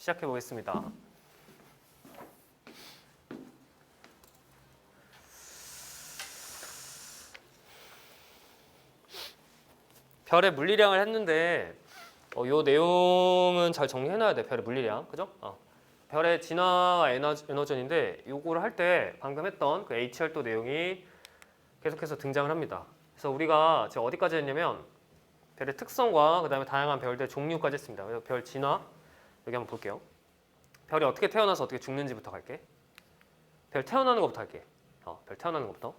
시작해 보겠습니다. 별의 물리량을 했는데 요 내용은 잘 정리해놔야 돼. 별의 물리량, 그죠? 별의 진화와 에너전인데 요거를 할 때 방금 했던 그 H열도 내용이 계속해서 등장을 합니다. 그래서 우리가 지금 어디까지 했냐면 별의 특성과 그 다음에 다양한 별들의 종류까지 했습니다. 그래서 별 진화 여기 한번 볼게요. 별이 어떻게 태어나서 어떻게 죽는지부터 갈게. 별 태어나는 것부터 할게. 별 태어나는 것부터.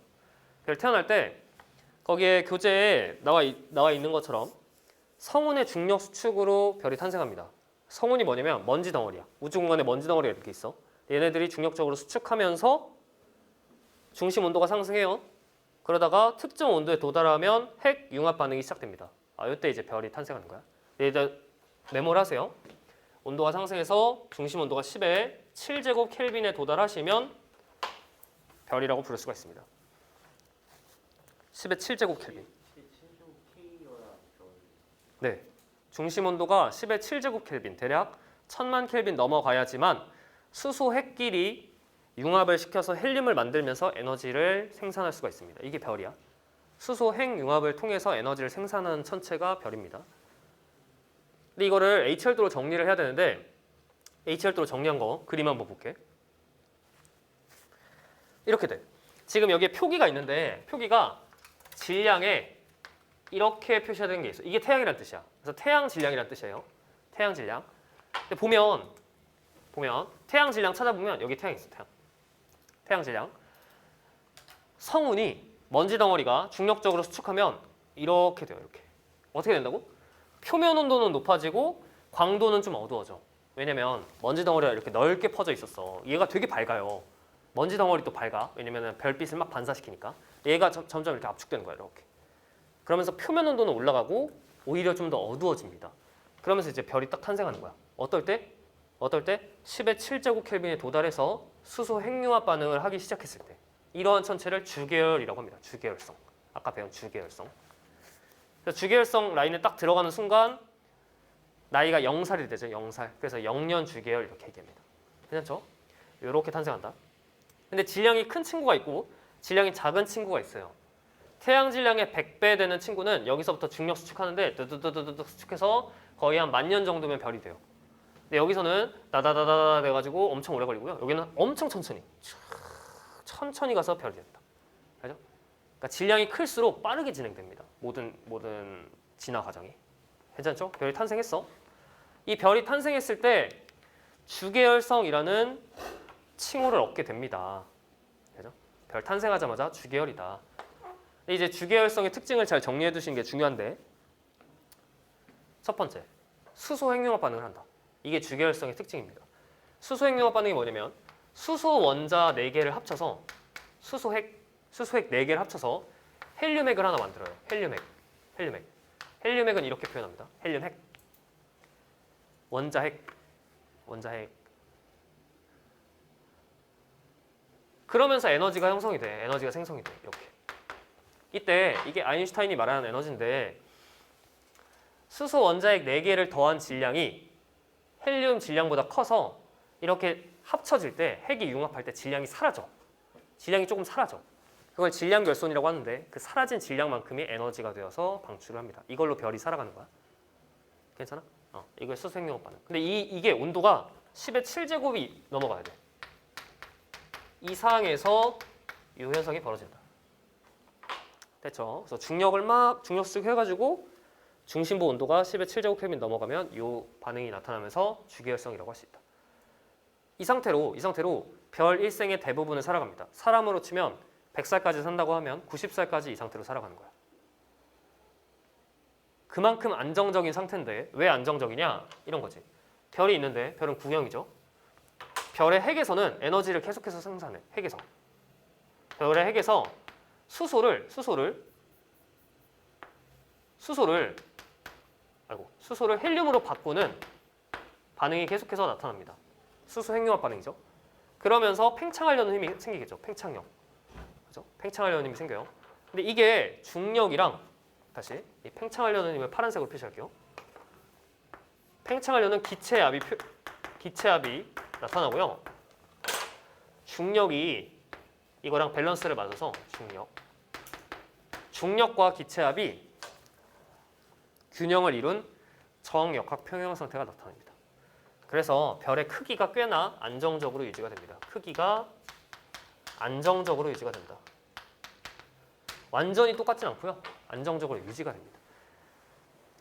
별 태어날 때 거기에 교재에 나와 있는 것처럼 성운의 중력 수축으로 별이 탄생합니다. 성운이 뭐냐면 먼지 덩어리야. 우주 공간에 먼지 덩어리가 이렇게 있어. 얘네들이 중력적으로 수축하면서 중심 온도가 상승해요. 그러다가 특정 온도에 도달하면 핵 융합 반응이 시작됩니다. 이때 이제 별이 탄생하는 거야. 얘들 메모를 하세요. 온도가 상승해서 중심 온도가 10에 7제곱 켈빈에 도달하시면 별이라고 부를 수가 있습니다. 10에 7제곱 켈빈. 네, 중심 온도가 10에 7제곱 켈빈, 대략 1000만 켈빈 넘어가야지만 수소 핵끼리 융합을 시켜서 헬륨을 만들면서 에너지를 생산할 수가 있습니다. 이게 별이야. 수소 핵 융합을 통해서 에너지를 생산하는 천체가 별입니다. 근데 이거를 H열도로 정리를 해야 되는데 H열도로 정리한 거 그림 한번 볼게. 이렇게 돼. 지금 여기에 표기가 있는데 표기가 질량에 이렇게 표시되는 게 있어. 이게 태양이란 뜻이야. 그래서 태양 질량이란 뜻이에요. 태양 질량. 근데 보면 태양 질량 찾아보면 여기 태양이 있어. 태양 질량. 성운이 먼지 덩어리가 중력적으로 수축하면 이렇게 돼요. 이렇게. 어떻게 된다고? 표면 온도는 높아지고 광도는 좀 어두워져. 왜냐면 먼지 덩어리가 이렇게 넓게 퍼져 있었어. 얘가 되게 밝아요. 먼지 덩어리도 밝아. 왜냐면 별빛을 막 반사시키니까. 얘가 점점 이렇게 압축되는 거야. 이렇게. 그러면서 표면 온도는 올라가고 오히려 좀 더 어두워집니다. 그러면서 이제 별이 딱 탄생하는 거야. 어떨 때? 10의 7제곱 켈빈에 도달해서 수소 핵융합 반응을 하기 시작했을 때. 이러한 천체를 주계열이라고 합니다. 주계열성. 아까 배운 주계열성. 그래서 주계열성 라인에 딱 들어가는 순간 나이가 0살이 되죠. 0살. 그래서 0년 주계열 이렇게 얘기합니다. 괜찮죠? 이렇게 탄생한다. 근데 질량이 큰 친구가 있고 질량이 작은 친구가 있어요. 태양 질량의 100배 되는 친구는 여기서부터 중력 수축하는데 드드드드드 수축해서 거의 한 10,000년 정도면 별이 돼요. 근데 여기서는 다다다다 돼가지고 엄청 오래 걸리고요. 여기는 엄청 천천히 가서 별이 된다. 알죠? 그러니까 질량이 클수록 빠르게 진행됩니다. 모든 진화 과정이. 괜찮죠? 별이 탄생했어. 이 별이 탄생했을 때 주계열성이라는 칭호를 얻게 됩니다. 그죠? 별 탄생하자마자 주계열이다. 이제 주계열성의 특징을 잘 정리해 두시는 게 중요한데 첫 번째, 수소 핵융합 반응을 한다. 이게 주계열성의 특징입니다. 수소 핵융합 반응이 뭐냐면 수소 원자 4개를 합쳐서 수소핵 4개를 합쳐서 헬륨핵을 하나 만들어요. 헬륨핵은 이렇게 표현합니다. 헬륨핵. 원자핵. 그러면서 에너지가 형성이 돼. 에너지가 생성이 돼. 이렇게. 이때 이게 아인슈타인이 말하는 에너지인데 수소 원자핵 4개를 더한 질량이 헬륨 질량보다 커서 이렇게 합쳐질 때 핵이 융합할 때 질량이 사라져. 질량이 조금 사라져. 그걸 질량 결손이라고 하는데 그 사라진 질량만큼이 에너지가 되어서 방출을 합니다. 이걸로 별이 살아가는 거야. 괜찮아? 이걸 수소 핵융합 반응. 근데 이게 온도가 10의 7제곱이 넘어가야 돼. 이 상황에서 이 현상이 벌어진다. 됐죠? 그래서 중력 수축해가지고 중심부 온도가 10의 7제곱 켈빈 넘어가면 이 반응이 나타나면서 주계열성이라고 할 수 있다. 이 상태로 별 일생의 대부분을 살아갑니다. 사람으로 치면 100살까지 산다고 하면 90살까지 이 상태로 살아가는 거야. 그만큼 안정적인 상태인데 왜 안정적이냐? 이런 거지. 별이 있는데 별은 구형이죠. 별의 핵에서는 에너지를 계속해서 생산해. 별의 핵에서 수소를 헬륨으로 바꾸는 반응이 계속해서 나타납니다. 수소 핵융합 반응이죠. 그러면서 팽창하려는 힘이 생기겠죠. 팽창력. 그죠? 팽창하려는 힘이 생겨요. 근데 이게 중력이랑 다시 이 팽창하려는 힘을 파란색으로 표시할게요. 팽창하려는 기체의 압이 기체압이 나타나고요. 중력이 이거랑 밸런스를 맞아서 중력과 기체압이 균형을 이룬 정역학 평형 상태가 나타납니다. 그래서 별의 크기가 꽤나 안정적으로 유지가 됩니다. 크기가 안정적으로 유지가 된다. 완전히 똑같진 않고요. 안정적으로 유지가 됩니다.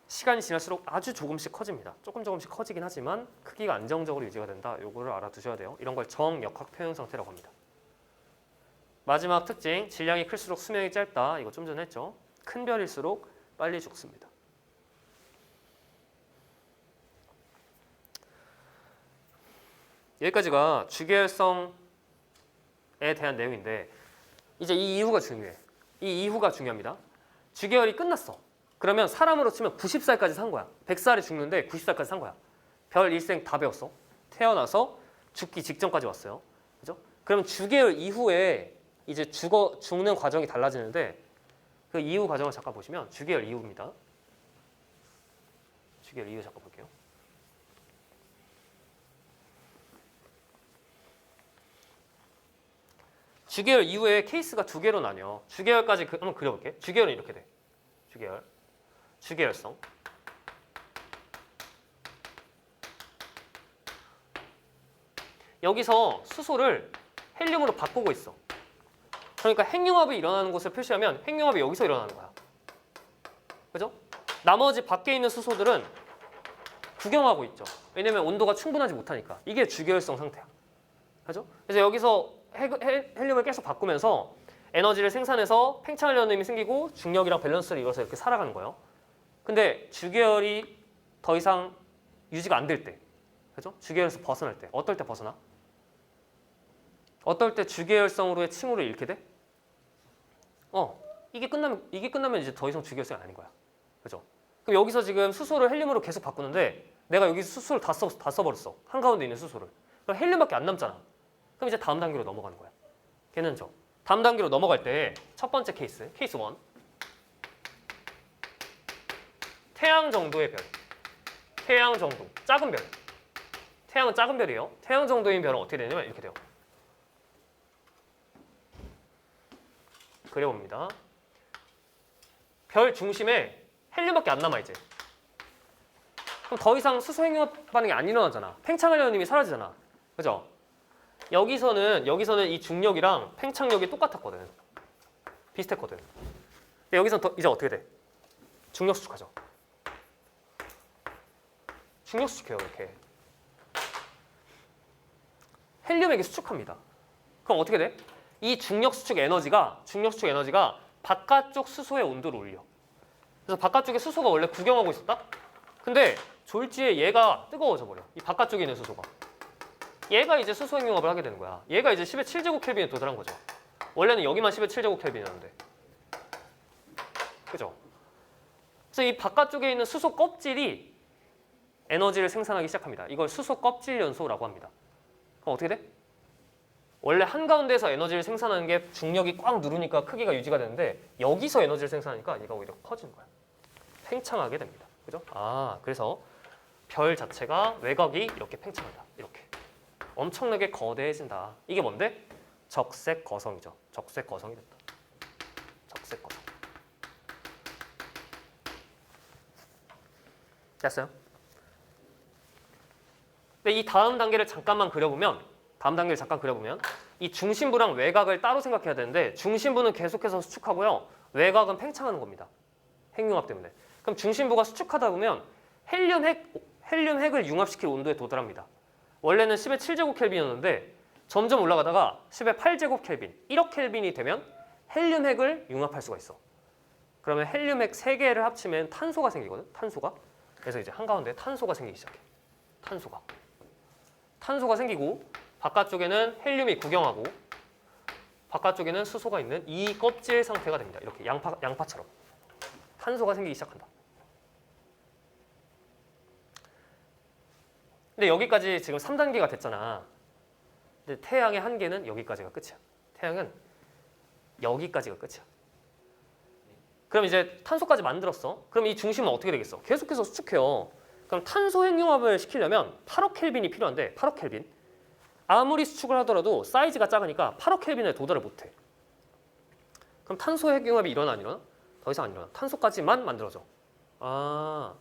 시간이 지날수록 아주 조금씩 커집니다. 조금씩 커지긴 하지만 크기가 안정적으로 유지가 된다. 요거를 알아두셔야 돼요. 이런 걸 정역학 평형 상태라고 합니다. 마지막 특징, 질량이 클수록 수명이 짧다. 이거 좀 전에 했죠. 큰 별일수록 빨리 죽습니다. 여기까지가 주계열성에 대한 내용인데 이제 이 이후가 중요해. 이 이후가 중요합니다. 주계열이 끝났어. 그러면 사람으로 치면 90살까지 산 거야. 100살에 죽는데 90살까지 산 거야. 별 일생 다 배웠어. 태어나서 죽기 직전까지 왔어요. 그죠? 그럼 주계열 이후에 이제 죽는 과정이 달라지는데 그 이후 과정을 잠깐 보시면 주계열 이후입니다. 주계열 이후 잠깐 볼게요. 주계열 이후에 케이스가 두 개로 나뉘어. 주계열까지 한번 그려볼게. 주계열은 이렇게 돼. 주계열성. 여기서 수소를 헬륨으로 바꾸고 있어. 그러니까 핵융합이 일어나는 곳을 표시하면 핵융합이 여기서 일어나는 거야. 그죠? 나머지 밖에 있는 수소들은 구경하고 있죠. 왜냐면 온도가 충분하지 못하니까. 이게 주계열성 상태야. 그죠? 그래서 여기서 헬륨을 계속 바꾸면서 에너지를 생산해서 팽창하려는 힘이 생기고 중력이랑 밸런스를 이뤄서 이렇게 살아가는 거예요. 근데 주계열이 더 이상 유지가 안 될 때, 그죠? 주계열에서 벗어날 때, 어떨 때 벗어나? 어떨 때 주계열성으로의 칭후를 잃게 돼? 이게 끝나면 이제 더 이상 주계열성이 아닌 거야. 그죠? 그럼 여기서 지금 수소를 헬륨으로 계속 바꾸는데 내가 여기 수소를 다 써버렸어. 한가운데 있는 수소를. 그럼 헬륨밖에 안 남잖아. 그럼 이제 다음 단계로 넘어가는 거야. 걔는 다음 단계로 넘어갈 때 첫 번째 케이스 1. 태양 정도의 별. 태양 정도, 작은 별. 태양은 작은 별이에요. 태양 정도인 별은 어떻게 되냐면 이렇게 돼요. 그려봅니다. 별 중심에 헬륨밖에 안 남아 이제. 그럼 더 이상 수소 핵융합 반응이 안 일어나잖아. 팽창하려는 힘이 사라지잖아. 그죠? 여기서는 이 중력이랑 팽창력이 똑같았거든. 비슷했거든. 근데 여기서 이제 어떻게 돼? 중력 수축하죠. 중력 수축해요 이렇게. 헬륨에게 수축합니다. 그럼 어떻게 돼? 이 중력 수축 에너지가 바깥쪽 수소의 온도를 올려. 그래서 바깥쪽에 수소가 원래 구경하고 있었다? 근데 졸지에 얘가 뜨거워져 버려. 이 바깥쪽에 있는 수소가. 얘가 이제 수소 핵융합을 하게 되는 거야. 얘가 이제 10의 7제곱켈빈에 도달한 거죠. 원래는 여기만 10의 7제곱켈빈이었는데. 그죠? 그래서 이 바깥쪽에 있는 수소 껍질이 에너지를 생산하기 시작합니다. 이걸 수소 껍질 연소라고 합니다. 그럼 어떻게 돼? 원래 한가운데에서 에너지를 생산하는 게 중력이 꽉 누르니까 크기가 유지가 되는데 여기서 에너지를 생산하니까 얘가 오히려 커지는 거야. 팽창하게 됩니다. 그죠? 그래서 별 자체가 외곽이 이렇게 팽창한다. 이렇게. 엄청나게 거대해진다. 이게 뭔데? 적색 거성이죠. 적색 거성이 됐다. 적색 거성. 됐어요? 근데 이 다음 단계를 잠깐 그려보면 이 중심부랑 외곽을 따로 생각해야 되는데 중심부는 계속해서 수축하고요. 외곽은 팽창하는 겁니다. 핵융합 때문에. 그럼 중심부가 수축하다 보면 헬륨 핵을 융합시킬 온도에 도달합니다. 원래는 10의 7제곱켈빈이었는데 점점 올라가다가 10의 8제곱켈빈, 1억 켈빈이 되면 헬륨 핵을 융합할 수가 있어. 그러면 헬륨 핵 3개를 합치면 탄소가 생기거든. 탄소가. 그래서 이제 한가운데 탄소가 생기기 시작해. 탄소가 생기고 바깥쪽에는 헬륨이 구경하고 바깥쪽에는 수소가 있는 이 껍질 상태가 됩니다. 이렇게 양파처럼. 탄소가 생기기 시작한다. 근데 여기까지 지금 3단계가 됐잖아. 근데 태양의 한계는 여기까지가 끝이야. 태양은 여기까지가 끝이야. 그럼 이제 탄소까지 만들었어. 그럼 이 중심은 어떻게 되겠어? 계속해서 수축해요. 그럼 탄소 핵융합을 시키려면 8억 켈빈이 필요한데 8억 켈빈. 아무리 수축을 하더라도 사이즈가 작으니까 8억 켈빈에 도달을 못해. 그럼 탄소 핵융합이 일어나 안 일어나? 더 이상 안 일어나. 탄소까지만 만들어져. 아,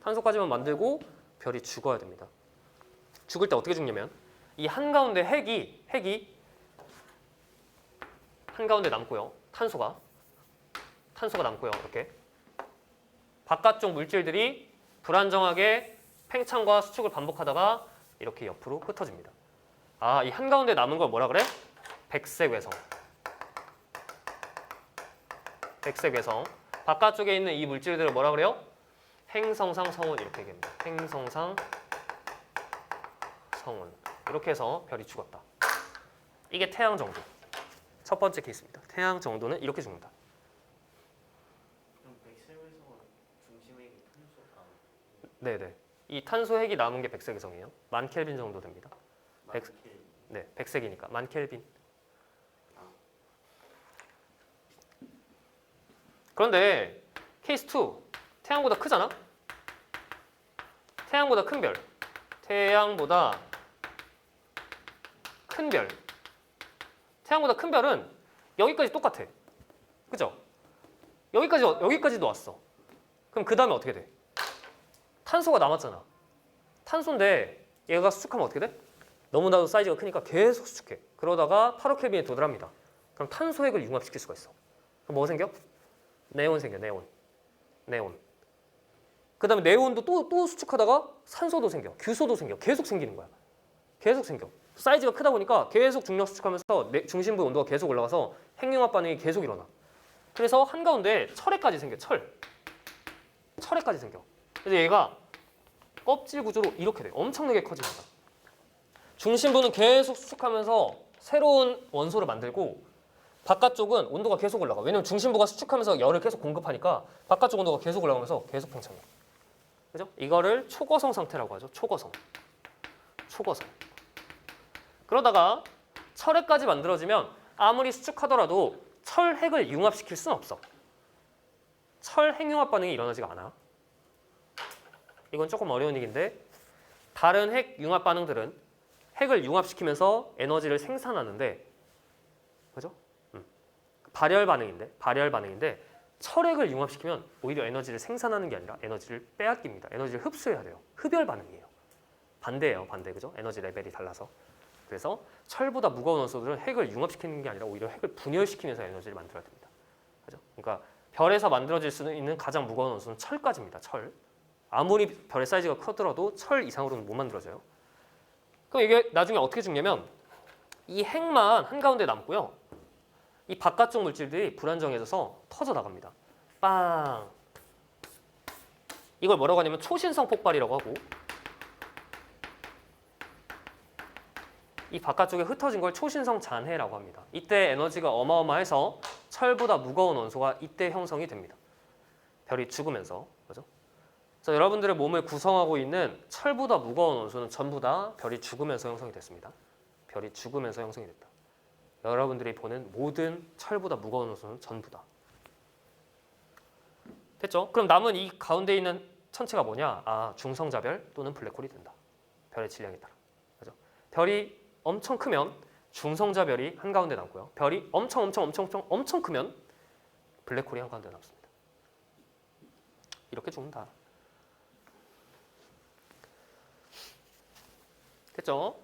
탄소까지만 만들고 별이 죽어야 됩니다. 죽을 때 어떻게 죽냐면 이 한가운데 핵이 한가운데 남고요. 탄소가 남고요. 이렇게 바깥쪽 물질들이 불안정하게 팽창과 수축을 반복하다가 이렇게 옆으로 흩어집니다. 아, 이 한가운데 남은 걸 뭐라 그래? 백색 외성. 백색 외성. 바깥쪽에 있는 이 물질들을 뭐라 그래요? 행성상 성운 이렇게 얘기합니다. 행성상 성운. 이렇게 해서 별이 죽었다. 이게 태양 정도. 첫 번째 케이스입니다. 태양 정도는 이렇게 죽는다. 그럼 백색에서 중심핵이 탄소가 네네. 이 탄소 핵이 남은 게 백색 외성이에요. 10,000켈빈 정도 됩니다. 백- 많게 네, 백색이니까 10,000켈빈. 그런데 케이스 2 태양보다 크잖아? 태양보다 큰 별. 태양보다 큰 별. 태양보다 큰 별은 여기까지 똑같아. 그죠? 여기까지도 왔어. 그럼 그 다음에 어떻게 돼? 탄소가 남았잖아. 탄소인데 얘가 수축하면 어떻게 돼? 너무나도 사이즈가 크니까 계속 수축해. 그러다가 8억 켈빈에 도달합니다. 그럼 탄소 핵을 융합시킬 수가 있어. 그럼 뭐가 생겨? 네온 생겨. 네온. 그 다음에 네온도 또 수축하다가 산소도 생겨. 규소도 생겨. 계속 생기는 거야. 계속 생겨. 사이즈가 크다 보니까 계속 중력 수축하면서 중심부 온도가 계속 올라가서 핵융합 반응이 계속 일어나. 그래서 한가운데 철핵까지 생겨. 철핵까지 생겨. 그래서 얘가 껍질 구조로 이렇게 돼. 엄청나게 커집니다. 중심부는 계속 수축하면서 새로운 원소를 만들고 바깥쪽은 온도가 계속 올라가. 왜냐면 중심부가 수축하면서 열을 계속 공급하니까 바깥쪽 온도가 계속 올라가면서 계속 팽창해. 그죠? 이거를 초거성 상태라고 하죠. 초거성. 그러다가 철핵까지 만들어지면 아무리 수축하더라도 철핵을 융합시킬 수는 없어. 철핵융합 반응이 일어나지가 않아. 이건 조금 어려운 얘기인데 다른 핵융합 반응들은 핵을 융합시키면서 에너지를 생산하는데, 그죠? 발열 반응인데 철핵을 융합시키면 오히려 에너지를 생산하는 게 아니라 에너지를 빼앗깁니다. 에너지를 흡수해야 돼요. 흡열 반응이에요. 반대예요, 반대. 그죠? 에너지 레벨이 달라서. 그래서 철보다 무거운 원소들은 핵을 융합시키는 게 아니라 오히려 핵을 분열시키면서 에너지를 만들어야 됩니다. 그죠? 그러니까 별에서 만들어질 수 있는 가장 무거운 원소는 철까지입니다. 철. 아무리 별의 사이즈가 크더라도 철 이상으로는 못 만들어져요. 그럼 이게 나중에 어떻게 죽냐면 이 핵만 한가운데 남고요. 이 바깥쪽 물질들이 불안정해져서 터져 나갑니다. 빵. 이걸 뭐라고 하냐면 초신성 폭발이라고 하고 이 바깥쪽에 흩어진 걸 초신성 잔해라고 합니다. 이때 에너지가 어마어마해서 철보다 무거운 원소가 이때 형성이 됩니다. 별이 죽으면서. 그죠? 그래서 여러분들의 몸을 구성하고 있는 철보다 무거운 원소는 전부 다 별이 죽으면서 형성이 됐습니다. 별이 죽으면서 형성이 됐다. 여러분들이 보는 모든 철보다 무거운 원소는 전부 다. 됐죠? 그럼 남은 이 가운데 있는 천체가 뭐냐? 아, 중성자별 또는 블랙홀이 된다. 별의 질량에 따라. 그죠? 별이 엄청 크면 중성자별이 한가운데 남고요. 별이 엄청 크면 블랙홀이 한가운데 남습니다. 이렇게 죽는다. 됐죠?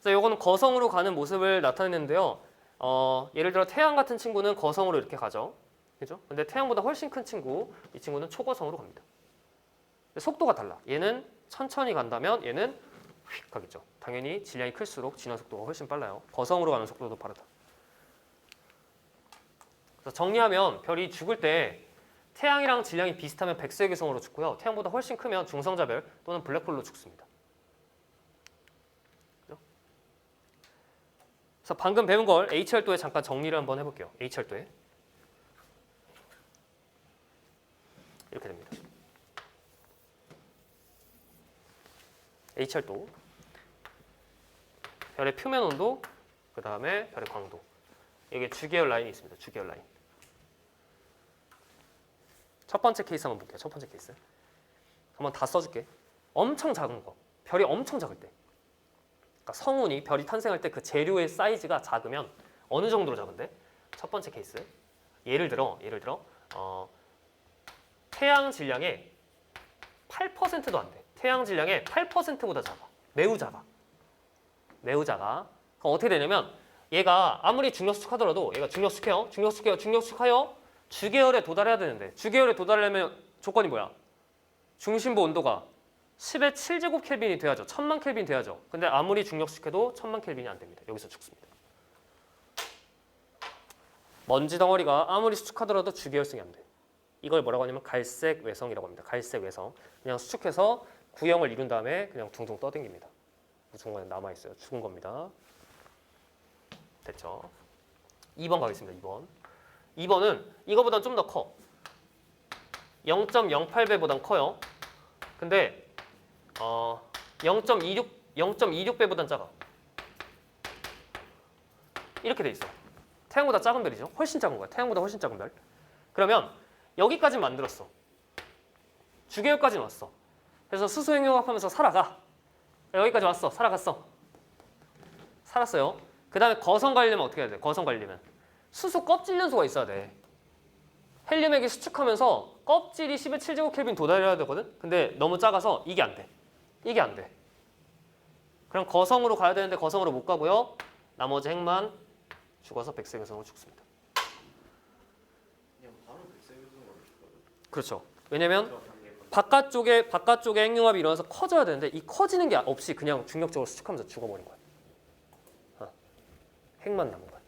그래서 이거는 거성으로 가는 모습을 나타내는데요. 예를 들어 태양 같은 친구는 거성으로 이렇게 가죠. 그죠? 근데 태양보다 훨씬 큰 친구, 이 친구는 초거성으로 갑니다. 속도가 달라. 얘는 천천히 간다면 얘는 휙 가겠죠. 당연히 질량이 클수록 진화 속도가 훨씬 빨라요. 거성으로 가는 속도도 빠르다. 그래서 정리하면 별이 죽을 때 태양이랑 질량이 비슷하면 백색의 성으로 죽고요. 태양보다 훨씬 크면 중성자별 또는 블랙홀로 죽습니다. 그래서 방금 배운 걸 H열도에 잠깐 정리를 한번 해볼게요. H열도에 이렇게 됩니다. H열도 별의 표면 온도, 그 다음에 별의 광도. 여기에 주계열 라인이 있습니다. 주계열 라인. 첫 번째 케이스 한번 볼게요. 첫 번째 케이스. 한번 다 써줄게. 엄청 작은 거, 별이 엄청 작을 때. 그러니까 성운이 별이 탄생할 때 그 재료의 사이즈가 작으면 어느 정도로 작은데? 첫 번째 케이스. 예를 들어 태양 질량의 8%도 안 돼. 태양 질량의 8%보다 작아. 매우 작아. 매우 작아. 그럼 어떻게 되냐면 얘가 아무리 중력수축하더라도 얘가 중력수축하여 주계열에 도달해야 되는데 주계열에 도달하려면 조건이 뭐야? 중심부 온도가 10의 7제곱 켈빈이 돼야죠. 1000만 켈빈 돼야죠. 근데 아무리 중력수축해도 1000만 켈빈이 안 됩니다. 여기서 죽습니다. 먼지 덩어리가 아무리 수축하더라도 주계열성이 안 돼. 이걸 뭐라고 하냐면 갈색 외성이라고 합니다. 갈색 외성. 그냥 수축해서 구형을 이룬 다음에 그냥 둥둥 떠댕깁니다. 중간에 남아있어요. 죽은 겁니다. 됐죠? 2번 가겠습니다. 2번. 2번은 이거보다 좀 더 커. 0.08배보단 커요. 근데 0.26배보단 작아. 이렇게 돼 있어. 태양보다 작은 별이죠. 훨씬 작은 거야. 태양보다 훨씬 작은 별. 그러면 여기까지 만들었어. 주계열까지는 왔어. 그래서 수소행용합하면서 살아가. 여기까지 왔어. 살아갔어. 살았어요. 그 다음에 거성 가려면 어떻게 해야 돼? 거성 가려면 수소 껍질 연소가 있어야 돼. 헬륨액이 수축하면서 껍질이 10의 7제곱 켈빈 도달해야 되거든? 근데 너무 작아서 이게 안 돼. 이게 안 돼. 그럼 거성으로 가야 되는데 거성으로 못 가고요. 나머지 핵만 죽어서 백색외성으로 죽습니다. 그냥 바로 백색외성으로 죽거든. 그렇죠. 왜냐면 바깥쪽에 핵융합이 일어나서 커져야 되는데 이 커지는 게 없이 그냥 중력적으로 수축하면서 죽어버린 거야. 핵만 남은 거야.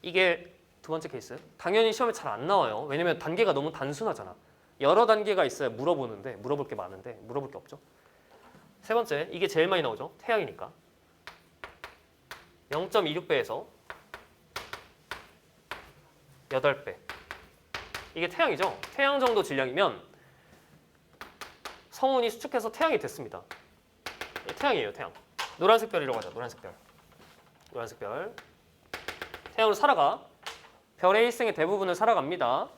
이게 두 번째 케이스. 당연히 시험에 잘 안 나와요. 왜냐면 단계가 너무 단순하잖아. 여러 단계가 있어야 물어보는데 물어볼 게 많은데 물어볼 게 없죠. 세 번째, 이게 제일 많이 나오죠. 태양이니까. 0.26배에서 8배. 이게 태양이죠. 태양 정도 질량이면 성운이 수축해서 태양이 됐습니다. 태양이에요, 태양. 노란색 별이라고 하죠. 노란색 별. 노란색 별. 태양으로 살아가. 별의 일생의 대부분을 살아갑니다.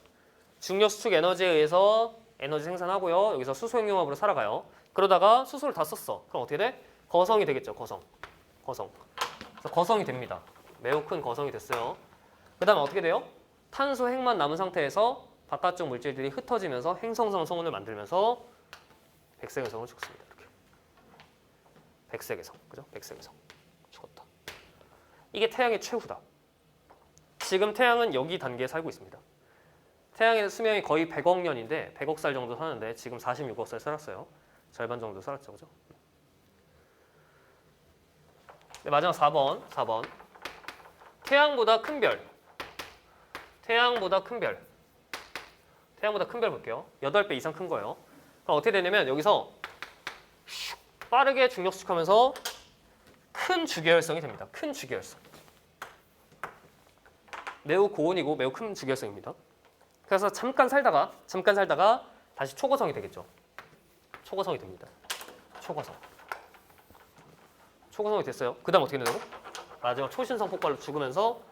중력 수축 에너지에 의해서 에너지 생산하고요. 여기서 수소 핵융합으로 살아가요. 그러다가 수소를 다 썼어. 그럼 어떻게 돼? 거성이 되겠죠. 거성. 그래서 거성이 됩니다. 매우 큰 거성이 됐어요. 그 다음에 어떻게 돼요? 탄소 핵만 남은 상태에서 바깥쪽 물질들이 흩어지면서 행성성 성운을 만들면서 백색외성을 죽습니다. 이렇게. 백색외성. 그죠? 백색외성. 죽었다. 이게 태양의 최후다. 지금 태양은 여기 단계에 살고 있습니다. 태양의 수명이 거의 100억 년인데 100억 살 정도 사는데 지금 46억 살 살았어요. 절반 정도 살았죠. 그죠? 네, 마지막 4번. 태양보다 큰 별. 태양보다 큰 별 볼게요. 8배 이상 큰 거예요. 그럼 어떻게 되냐면 여기서 빠르게 중력 수축하면서 큰 주계열성이 됩니다. 큰 주계열성. 매우 고온이고 매우 큰 주계열성입니다. 그래서 잠깐 살다가 다시 초고성이 되겠죠. 초고성이 됩니다. 초고성이 됐어요. 그 다음 어떻게 된다고? 마지막 초신성 폭발로 죽으면서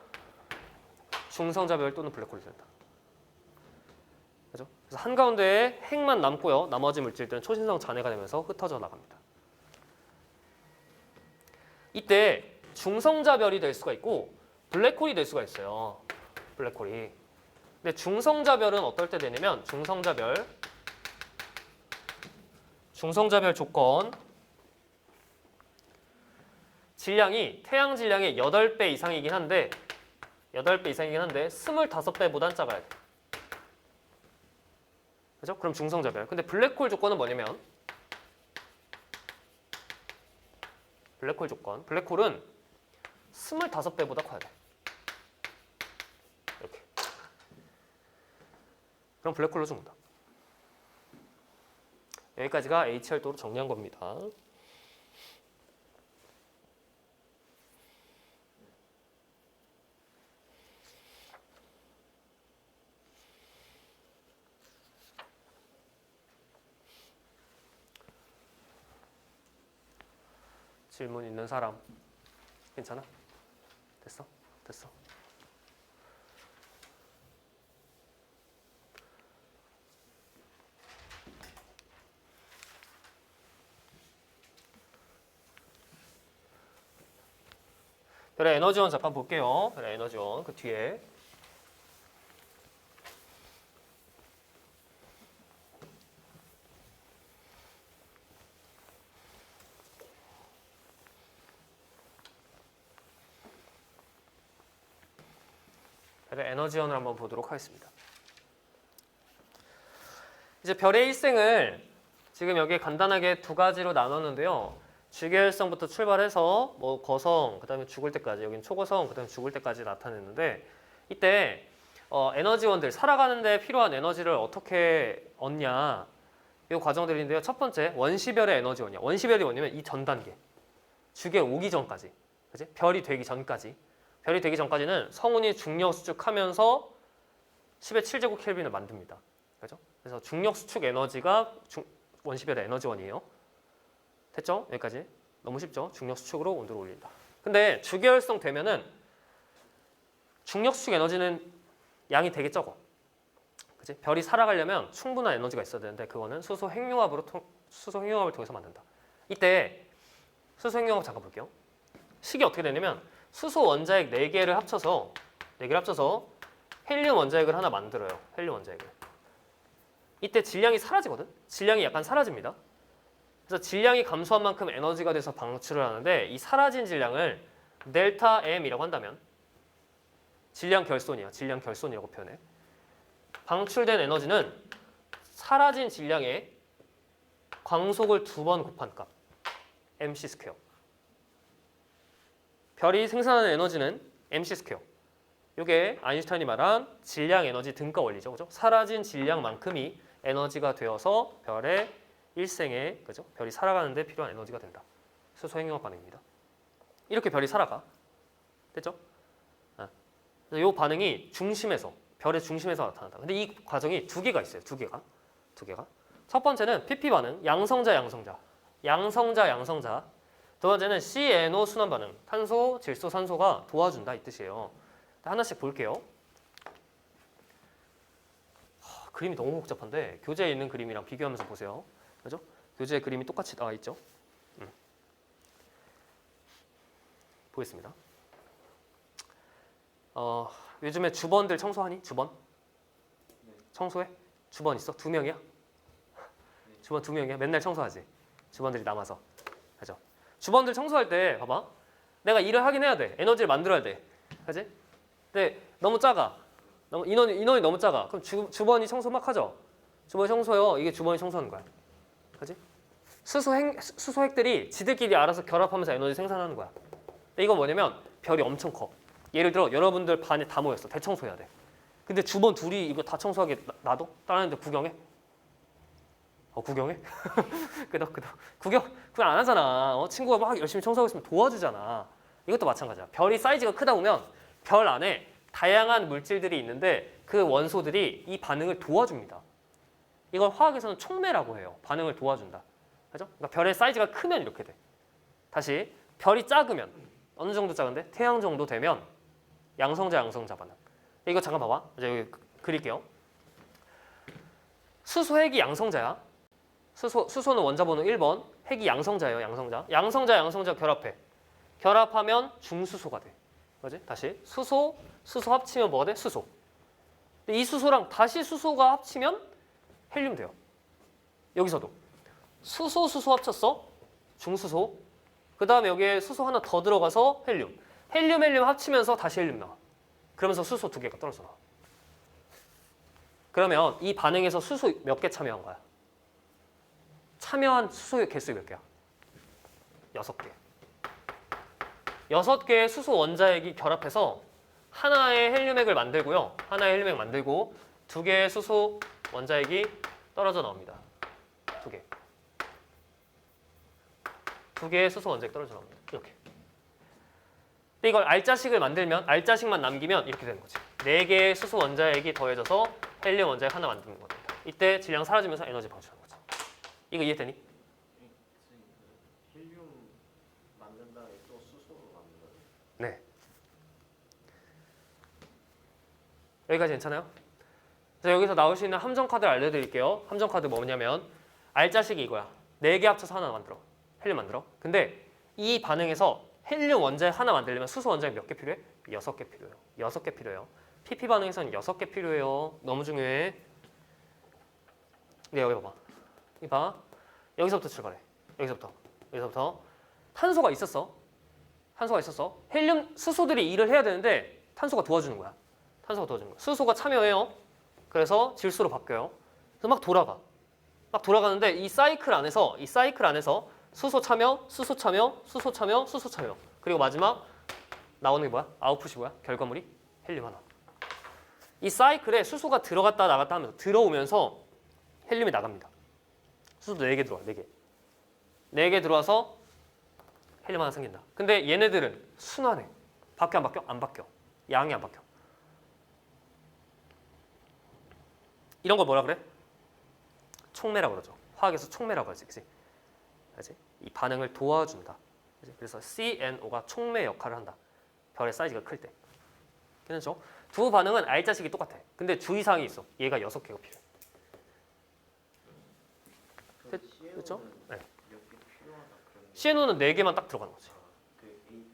중성자별 또는 블랙홀이 된다. 그죠? 그래서 한가운데에 핵만 남고요. 나머지 물질들은 초신성 잔해가 되면서 흩어져 나갑니다. 이때 중성자별이 될 수가 있고 블랙홀이 될 수가 있어요. 블랙홀이. 근데 중성자별은 어떨 때 되냐면 중성자별 조건 질량이 태양 질량의 8배 이상이긴 한데 25배보단 작아야 돼. 그죠? 그럼 중성자별. 근데 블랙홀 조건은 뭐냐면 블랙홀은 25배보다 커야 돼. 이렇게. 그럼 블랙홀로 죽는다. 여기까지가 H열도로 정리한 겁니다. 질문 있는 사람? 괜찮아? 됐어? 별의 에너지원 잠깐 볼게요. 별의 에너지원 그 뒤에. 별의 에너지원을 한번 보도록 하겠습니다. 이제 별의 일생을 지금 여기 간단하게 두 가지로 나눴는데요. 주계열성부터 출발해서 뭐 거성, 그다음에 죽을 때까지, 여기는 초거성, 그다음에 죽을 때까지 나타냈는데 이때 에너지원들 살아가는데 필요한 에너지를 어떻게 얻냐 이 과정들인데요. 첫 번째 원시별의 에너지원이야. 원시별이 뭐냐면 이 전 단계, 죽에 오기 전까지, 그지? 별이 되기 전까지. 별이 되기 전까지는 성운이 중력 수축하면서 10의 7제곱 켈빈을 만듭니다. 그죠? 그래서 중력 수축 에너지가 원시별의 에너지원이에요. 됐죠? 여기까지. 너무 쉽죠? 중력 수축으로 온도를 올린다. 근데 주계열성 되면은 중력 수축 에너지는 양이 되게 적어. 그치? 별이 살아가려면 충분한 에너지가 있어야 되는데 그거는 수소 핵융합을 통해서 만든다. 이때 수소 핵융합 잠깐 볼게요. 식이 어떻게 되냐면 수소 원자핵 4개를 합쳐서 헬륨 원자핵을 하나 만들어요. 헬륨 원자핵을. 이때 질량이 사라지거든? 질량이 약간 사라집니다. 그래서 질량이 감소한 만큼 에너지가 돼서 방출을 하는데 이 사라진 질량을 델타 M이라고 한다면 질량 결손이야. 질량 결손이라고 표현해. 방출된 에너지는 사라진 질량의 광속을 2번 곱한 값 MC 스퀘어. 별이 생산하는 에너지는 MC 스퀘어. 이게 아인슈타인이 말한 질량 에너지 등가 원리죠. 그죠? 사라진 질량만큼이 에너지가 되어서 별의 일생에, 그죠? 별이 살아가는 데 필요한 에너지가 된다. 수소 핵융합 반응입니다. 이렇게 별이 살아가. 됐죠? 이 반응이 중심에서, 별의 중심에서 나타난다. 근데 이 과정이 두 개가 있어요. 두 개가. 첫 번째는 PP 반응, 양성자. 두 번째는 CNO 순환 반응, 탄소, 질소, 산소가 도와준다 이 뜻이에요. 하나씩 볼게요. 그림이 너무 복잡한데 교재에 있는 그림이랑 비교하면서 보세요. 그죠? 교재 그림이 똑같이 나와 있죠? 보겠습니다. 요즘에 주번들 청소하니? 주번? 네. 청소해? 주번 있어? 2명이야? 주번 2명이야? 맨날 청소하지? 주번들이 남아서. 그죠? 주번들 청소할 때 봐봐. 내가 일을 하긴 해야 돼. 에너지를 만들어야 돼. 그지? 근데 너무 작아. 인원이 너무 작아. 그럼 주번이 청소 막 하죠? 주번이 청소요. 이게 주번이 청소하는 거야. 그지? 수소핵들이 지들끼리 알아서 결합하면서 에너지 생산하는 거야. 근데 이건 뭐냐면 별이 엄청 커. 예를 들어 여러분들 반에 다 모였어. 대청소해야 돼. 근데 주번 둘이 이거 다 청소하게 놔둬? 다른 애들 구경해? 구경해? 끄덕. 구경 안 하잖아. 친구가 막 열심히 청소하고 있으면 도와주잖아. 이것도 마찬가지야. 별이 사이즈가 크다 보면 별 안에 다양한 물질들이 있는데 그 원소들이 이 반응을 도와줍니다. 이걸 화학에서는 촉매라고 해요. 반응을 도와준다. 그죠? 그러니까 별의 사이즈가 크면 이렇게 돼. 다시 별이 작으면 어느 정도 작은데 태양 정도 되면 양성자 반응. 이거 잠깐 봐봐. 이제 여기 그릴게요. 수소 핵이 양성자야. 수소는 원자 번호 1번. 핵이 양성자예요. 양성자 결합해. 결합하면 중수소가 돼. 그지? 다시 수소 합치면 뭐가 돼? 수소. 근데 이 수소랑 다시 수소가 합치면 헬륨 돼요. 여기서도 수소 합쳤어. 중수소. 그 다음에 여기에 수소 하나 더 들어가서 헬륨 합치면서 다시 헬륨 나와. 그러면서 수소 2개가 떨어져 나와. 그러면 이 반응에서 수소 몇 개 참여한 거야? 참여한 수소의 개수 몇 개야? 6개. 6개의 수소 원자핵이 결합해서 하나의 헬륨핵을 만들고요. 하나의 헬륨핵 만들고 2개의 수소 원자핵이 떨어져 나옵니다. 2개. 2개의 수소 원자핵 떨어져 나옵니다. 이렇게. 근데 이걸 알자식을 만들면 알자식만 남기면 이렇게 되는 거지. 4개의 수소 원자핵이 더해져서 헬륨 원자핵 하나 만드는 거다. 이때 질량 사라지면서 에너지 방출하는 거지. 이거 이해되니? 헬륨 만든 다음에 또 수소로 만든다. 네. 여기까지 괜찮아요? 자, 여기서 나올 수 있는 함정 카드를 알려드릴게요. 함정 카드 뭐냐면 알자식이 이거야. 4개 합쳐서 하나 만들어. 헬륨 만들어. 근데 이 반응에서 헬륨 원자핵 하나 만들려면 수소 원자핵 몇 개 필요해? 6개 필요해요. 6개 필요해요. PP 반응에서는 6개 필요해요. 너무 중요해. 네, 여기 봐봐. 이 봐. 여기서부터 출발해. 여기서부터. 탄소가 있었어. 헬륨, 수소들이 일을 해야 되는데 탄소가 도와주는 거야. 수소가 참여해요. 그래서 질소로 바뀌어요. 그래서 막 돌아가는데 이 사이클 안에서 수소 참여. 그리고 마지막 나오는 게 뭐야? 아웃풋이 뭐야? 결과물이 헬륨 하나. 이 사이클에 수소가 들어갔다 나갔다 하면서 들어오면서 헬륨이 나갑니다. 수소도 4개 들어와. 4개. 4개 들어와서 헬륨 하나 생긴다. 근데 얘네들은 순환해. 바뀌어 안 바뀌어? 안 바뀌어. 양이 안 바뀌어. 이런 걸 뭐라 그래? 촉매라고 그러죠. 화학에서 촉매라고 하지. 그치? 이 반응을 도와준다. 그치? 그래서 CNO가 촉매 역할을 한다. 별의 사이즈가 클 때. 괜찮죠? 두 반응은 R자식이 똑같아. 근데 주의사항이 있어. 얘가 6개가 필요해. 그렇죠? 네. 몇개 필요하다 그런 게. CNO는 4개만 딱 들어가는 거지. 그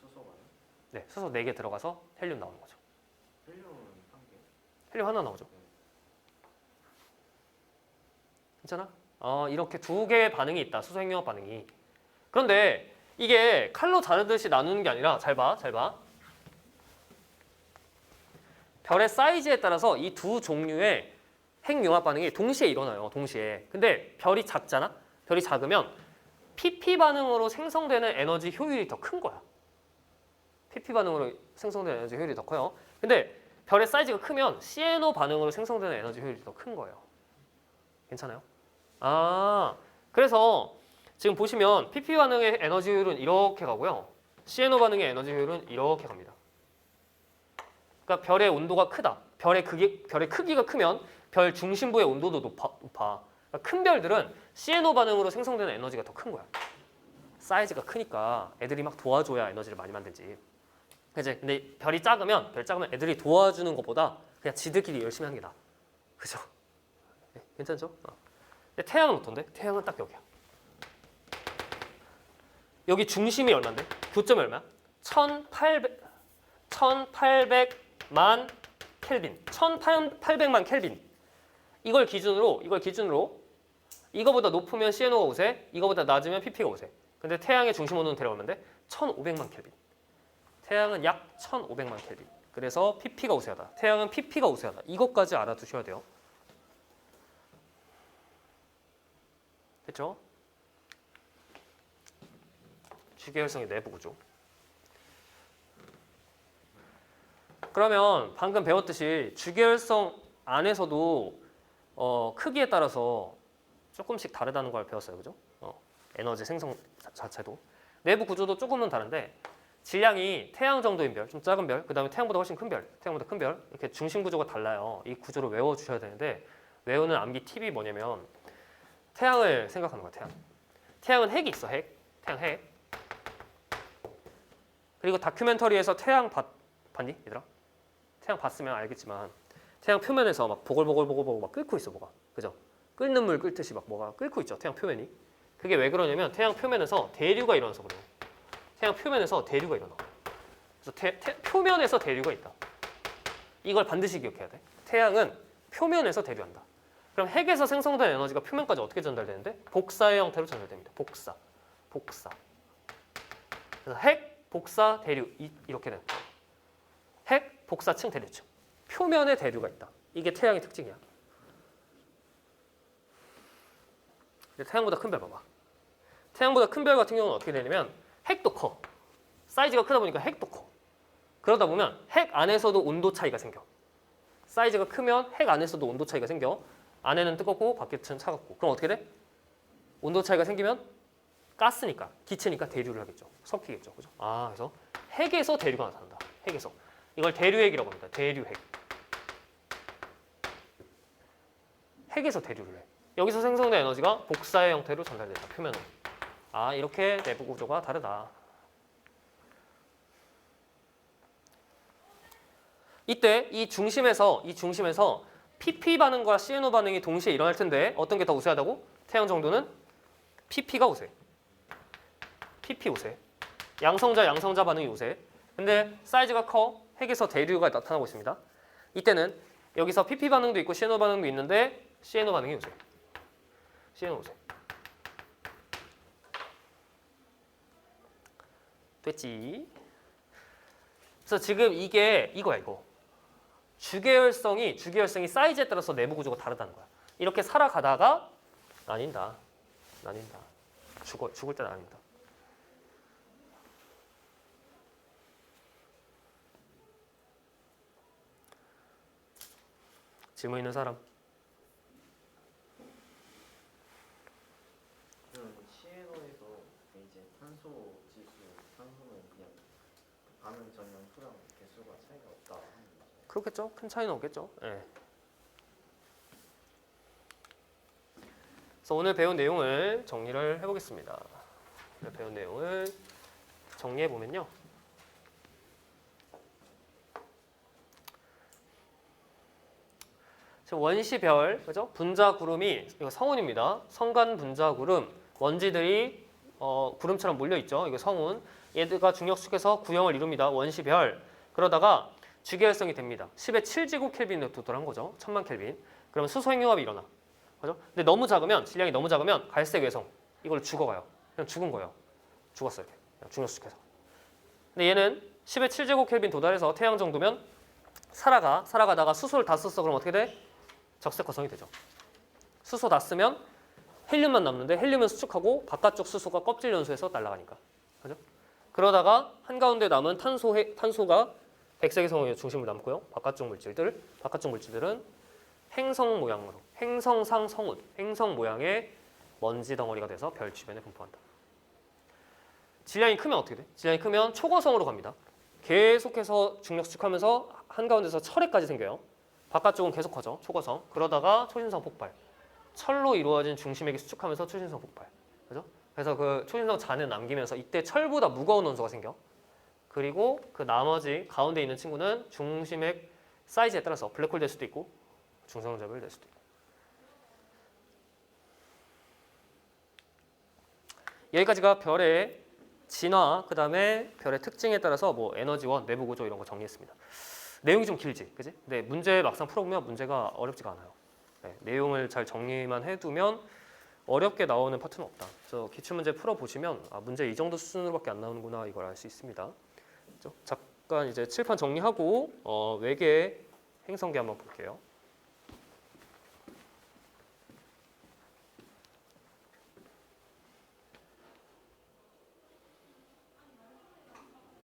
수소가요? 네, 수소 4개 들어가서 헬륨 나오는 거죠. 헬륨은 한 개. 헬륨 하나 나오죠. 괜찮아? 이렇게 2개의 반응이 있다. 수소 핵융합 반응이. 그런데 이게 칼로 자르듯이 나누는 게 아니라 잘 봐. 별의 사이즈에 따라서 이 두 종류의 핵융합 반응이 동시에 일어나요. 동시에. 근데 별이 작잖아? 별이 작으면 PP 반응으로 생성되는 에너지 효율이 더 큰 거야. PP 반응으로 생성되는 에너지 효율이 더 커요. 근데 별의 사이즈가 크면 CNO 반응으로 생성되는 에너지 효율이 더 큰 거예요. 괜찮아요? 그래서 지금 보시면 PP 반응의 에너지 효율은 이렇게 가고요. CNO 반응의 에너지 효율은 이렇게 갑니다. 그러니까 별의 온도가 크다. 별의 크기가 크면 별 중심부의 온도도 높아. 그러니까 큰 별들은 CNO 반응으로 생성되는 에너지가 더 큰 거야. 사이즈가 크니까 애들이 막 도와줘야 에너지를 많이 만들지. 그치? 근데 별이 작으면 애들이 도와주는 것보다 그냥 지들끼리 열심히 하는 게 나아. 그죠? 네, 괜찮죠? 근데 태양은 어떤데? 태양은 딱 여기야. 여기 중심이 얼마인데? 교점이 얼마야? 1800만 켈빈. 1800만 켈빈. 이걸 기준으로 이거보다 높으면 CNO가 우세, 이거보다 낮으면 PP가 우세. 근데 태양의 중심 온도는 데려오면 돼? 1500만 켈빈. 태양은 약 1500만 켈빈. 그래서 PP가 우세하다. 태양은 PP가 우세하다. 이것까지 알아두셔야 돼요. 됐죠? 주계열성의 내부 구조. 그러면 방금 배웠듯이 주계열성 안에서도 크기에 따라서 조금씩 다르다는 걸 배웠어요. 그죠? 에너지 생성 자체도. 내부 구조도 조금은 다른데 질량이 태양 정도인 별, 좀 작은 별, 그 다음에 태양보다 훨씬 큰 별, 태양보다 큰 별, 이렇게 중심 구조가 달라요. 이 구조를 외워주셔야 되는데 외우는 암기 팁이 뭐냐면 태양을 생각하는 거야. 태양은 핵이 있어. 태양 핵. 그리고 다큐멘터리에서 태양 봤니? 얘들아? 태양 봤으면 알겠지만 태양 표면에서 막 보글보글 막 끓고 있어. 뭐가. 그죠? 끓는 물 끓듯이 막 뭐가 끓고 있죠. 태양 표면이. 그게 왜 그러냐면 태양 표면에서 대류가 일어나서 그래요. 태양 표면에서 대류가 일어나. 그래서 표면에서 대류가 있다. 이걸 반드시 기억해야 돼. 태양은 표면에서 대류한다. 그럼 핵에서 생성된 에너지가 표면까지 어떻게 전달되는데? 복사의 형태로 전달됩니다. 복사. 그래서 핵, 복사, 대류 이렇게 되는 거예요. 핵, 복사층, 대류층. 표면에 대류가 있다. 이게 태양의 특징이야. 태양보다 큰 별 봐봐. 태양보다 큰 별 같은 경우는 어떻게 되냐면 핵도 커. 사이즈가 크다 보니까 핵도 커. 그러다 보면 핵 안에서도 온도 차이가 생겨. 사이즈가 크면 핵 안에서도 온도 차이가 생겨. 안에는 뜨겁고 밖에는 차갑고. 그럼 어떻게 돼? 온도 차이가 생기면 가스니까, 기체니까 대류를 하겠죠. 섞이겠죠. 그죠? 그래서 핵에서 대류가 나타난다. 핵에서. 이걸 대류핵이라고 합니다. 대류핵. 핵에서 대류를 해. 여기서 생성된 에너지가 복사의 형태로 전달된다. 표면으로. 이렇게 내부 구조가 다르다. 이때 이 중심에서 PP 반응과 CNO 반응이 동시에 일어날 텐데 어떤 게 더 우세하다고? 태양 정도는 PP가 우세. PP 우세. 양성자 반응이 요새. 근데 사이즈가 커. 핵에서 대류가 나타나고 있습니다. 이때는 여기서 PP 반응도 있고 CNO 반응도 있는데 CNO 반응이 요새. CNO 요새. 됐지? 그래서 지금 이게 이거야 이거. 주계열성이 사이즈에 따라서 내부 구조가 다르다는 거야. 이렇게 살아가다가 나뉜다. 죽을 때 나뉜다. 질문 있는 사람? 그럼 CNO에서 이제 탄소 지수, 탄소는 그냥 반응 전형 수랑 개수가 차이가 없다 하는 거죠. 그렇겠죠. 큰 차이는 없겠죠. 예. 그래서 오늘 배운 내용을 정리를 해보겠습니다. 오늘 배운 내용을 정리해 보면요. 원시별, 그죠? 분자 구름이 이거 성운입니다. 성간 분자 구름, 먼지들이 구름처럼 몰려 있죠. 이거 성운. 얘들가 중력 속에서 구형을 이룹니다. 원시별. 그러다가 주계열성이 됩니다. 10의 7제곱켈빈에 도달한 거죠. 1000만 켈빈. 그러면 수소 핵융합이 일어나. 그죠? 근데 너무 작으면 질량이 너무 작으면 갈색 외성 이걸 죽어가요. 그냥 죽은 거예요. 죽었어요. 이렇게. 그냥 중력 속에서. 근데 얘는 10의 7제곱켈빈 도달해서 태양 정도면 살아가다가 수소를 다 썼어. 그럼 어떻게 돼? 적색화성이 되죠. 수소 다 쓰면 헬륨만 남는데 헬륨은 수축하고 바깥쪽 수소가 껍질 연소해서 날아가니까. 그죠? 그러다가 한가운데 남은 탄소가 백색의 성의 중심을 남고요. 바깥쪽 물질들은 행성 모양으로 행성상 성운, 행성 모양의 먼지 덩어리가 돼서 별 주변에 분포한다. 질량이 크면 어떻게 돼? 질량이 크면 초고성으로 갑니다. 계속해서 중력 수축하면서 한가운데서 철핵까지 생겨요. 바깥쪽은 계속 커져, 초고성. 그러다가 초신성 폭발. 철로 이루어진 중심액이 수축하면서 초신성 폭발. 그죠? 그래서 그 초신성 잔을 남기면서 이때 철보다 무거운 원소가 생겨. 그리고 그 나머지 가운데 있는 친구는 중심액 사이즈에 따라서 블랙홀 될 수도 있고 중성자별 될 수도 있고. 여기까지가 별의 진화, 그 다음에 별의 특징에 따라서 뭐 에너지원, 내부 구조 이런 거 정리했습니다. 내용이 좀 길지, 그지? 근데 문제 막상 풀어보면 문제가 어렵지가 않아요. 네, 내용을 잘 정리만 해두면 어렵게 나오는 파트는 없다. 그래서 기출문제 풀어보시면 문제 이 정도 수준으로밖에 안 나오는구나 이걸 알 수 있습니다. 그렇죠? 잠깐 이제 칠판 정리하고 외계 행성계 한번 볼게요.